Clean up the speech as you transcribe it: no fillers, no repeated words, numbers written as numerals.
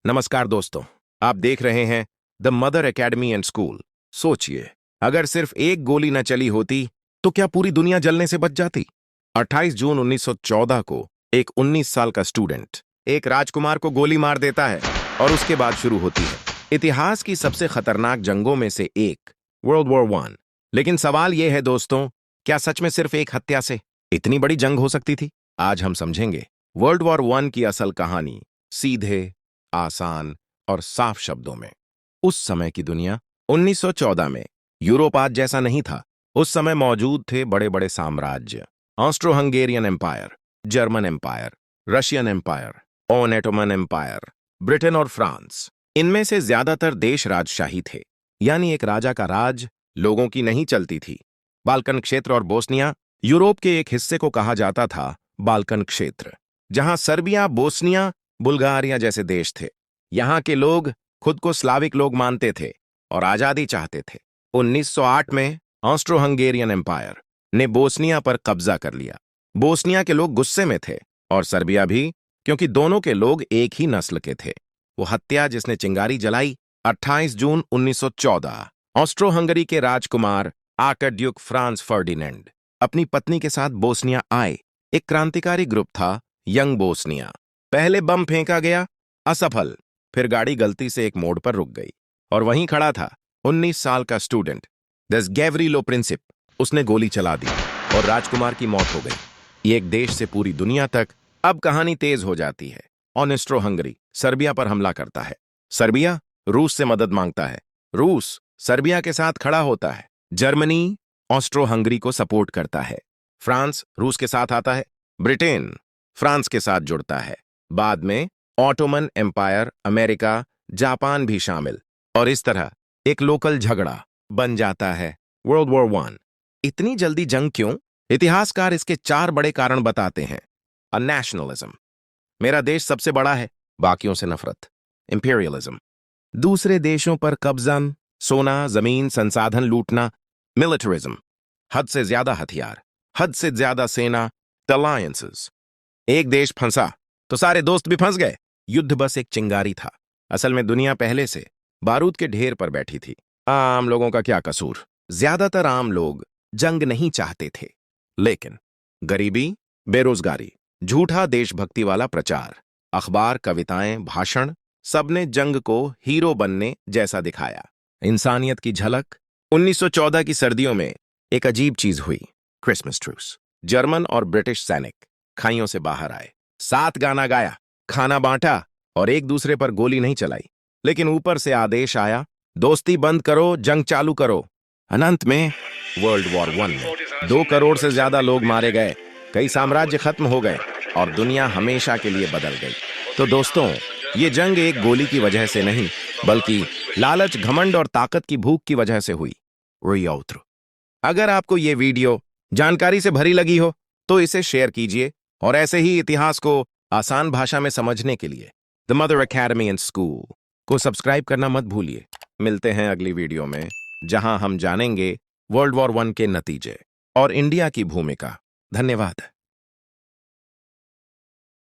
नमस्कार दोस्तों, आप देख रहे हैं the mother academy and school. सोचिए, अगर सिर्फ एक गोली न चली होती तो क्या पूरी दुनिया जलने से बच जाती? 28 जून 1914 को एक 19 साल का स्टूडेंट एक राजकुमार को गोली मार देता है और उसके बाद शुरू होती है इतिहास की सबसे खतरनाक जंगों में से एक, वर्ल्ड वॉर वन। लेकिन सवाल यह है दोस्तों, क्या सच में सिर्फ एक हत्या से इतनी बड़ी जंग हो सकती थी? आज हम समझेंगे वर्ल्ड वॉर वन की असल कहानी, सीधे, आसान और साफ शब्दों में। उस समय की दुनिया 1914 में यूरोप आज जैसा नहीं था। उस समय मौजूद थे बड़े बड़े साम्राज्य, Austro Hungarian empire, German empire, Russian empire, Ottoman empire, Britain और फ्रांस। इनमें से ज्यादातर देश राजशाही थे, यानी एक राजा का राज लोगों की नहीं चलती थी। बाल्कन क्षेत्र और बोस्निया यूरोप के एक हिस्से को कहा जाता था बाल्कन क्षेत्र, जहां सर्बिया, बोस्निया, बुल्गारिया जैसे देश थे। यहां के लोग खुद को स्लाविक लोग मानते थे और आजादी चाहते थे। 1908 में ऑस्ट्रो हंगेरियन एम्पायर ने बोस्निया पर कब्जा कर लिया। बोस्निया के लोग गुस्से में थे और सर्बिया भी, क्योंकि दोनों के लोग एक ही नस्ल के थे। वो हत्या जिसने चिंगारी जलाई, 28 जून 1914, ऑस्ट्रो हंगरी के राजकुमार आर्कड्यूक फ्रांस फर्डिनेंड अपनी पत्नी के साथ बोस्निया आए। एक क्रांतिकारी ग्रुप था यंग बोस्निया। पहले बम फेंका गया, असफल। फिर गाड़ी गलती से एक मोड़ पर रुक गई और वहीं खड़ा था 19 साल का स्टूडेंट दस गैवरीलो प्रिंसिप। उसने गोली चला दी और राजकुमार की मौत हो गई। एक देश से पूरी दुनिया तक अब कहानी तेज हो जाती है। ऑस्ट्रो हंगरी सर्बिया पर हमला करता है। सर्बिया रूस से मदद मांगता है। रूस सर्बिया के साथ खड़ा होता है। जर्मनी ऑस्ट्रो हंगरी को सपोर्ट करता है। फ्रांस रूस के साथ आता है। ब्रिटेन फ्रांस के साथ जुड़ता है। बाद में ओटोमन एम्पायर, अमेरिका, जापान भी शामिल, और इस तरह एक लोकल झगड़ा बन जाता है वर्ल्ड वॉर वन। इतनी जल्दी जंग क्यों? इतिहासकार इसके 4 बड़े कारण बताते हैं। अ नेशनलिज्म, मेरा देश सबसे बड़ा है, बाकियों से नफरत। इंपीरियलिज्म, दूसरे देशों पर कब्जा, सोना, जमीन, संसाधन लूटना। मिलिटरिज्म, हद से ज्यादा हथियार, हद से ज्यादा सेना। अलायंसेस, एक देश फंसा तो सारे दोस्त भी फंस गए। युद्ध बस एक चिंगारी था। असल में दुनिया पहले से बारूद के ढेर पर बैठी थी। आम लोगों का क्या कसूर? ज्यादातर आम लोग जंग नहीं चाहते थे, लेकिन गरीबी, बेरोजगारी, झूठा देशभक्ति वाला प्रचार, अखबार, कविताएं, भाषण, सबने जंग को हीरो बनने जैसा दिखाया। इंसानियत की झलक। 1914 की सर्दियों में एक अजीब चीज हुई, क्रिसमस ट्रूस। जर्मन और ब्रिटिश सैनिक खाइयों से बाहर आए, साथ गाना गाया, खाना बांटा और एक दूसरे पर गोली नहीं चलाई। लेकिन ऊपर से आदेश आया, दोस्ती बंद करो, जंग चालू करो। अनंत में वर्ल्ड वॉर वन में 2 करोड़ से ज्यादा लोग मारे गए, कई साम्राज्य खत्म हो गए और दुनिया हमेशा के लिए बदल गई। तो दोस्तों, ये जंग एक गोली की वजह से नहीं, बल्कि लालच, घमंड और ताकत की भूख की वजह से हुई। अगर आपको ये वीडियो जानकारी से भरी लगी हो तो इसे शेयर कीजिए, और ऐसे ही इतिहास को आसान भाषा में समझने के लिए the mother academy and school को सब्सक्राइब करना मत भूलिए। मिलते हैं अगली वीडियो में, जहां हम जानेंगे वर्ल्ड वॉर वन के नतीजे और इंडिया की भूमिका। धन्यवाद।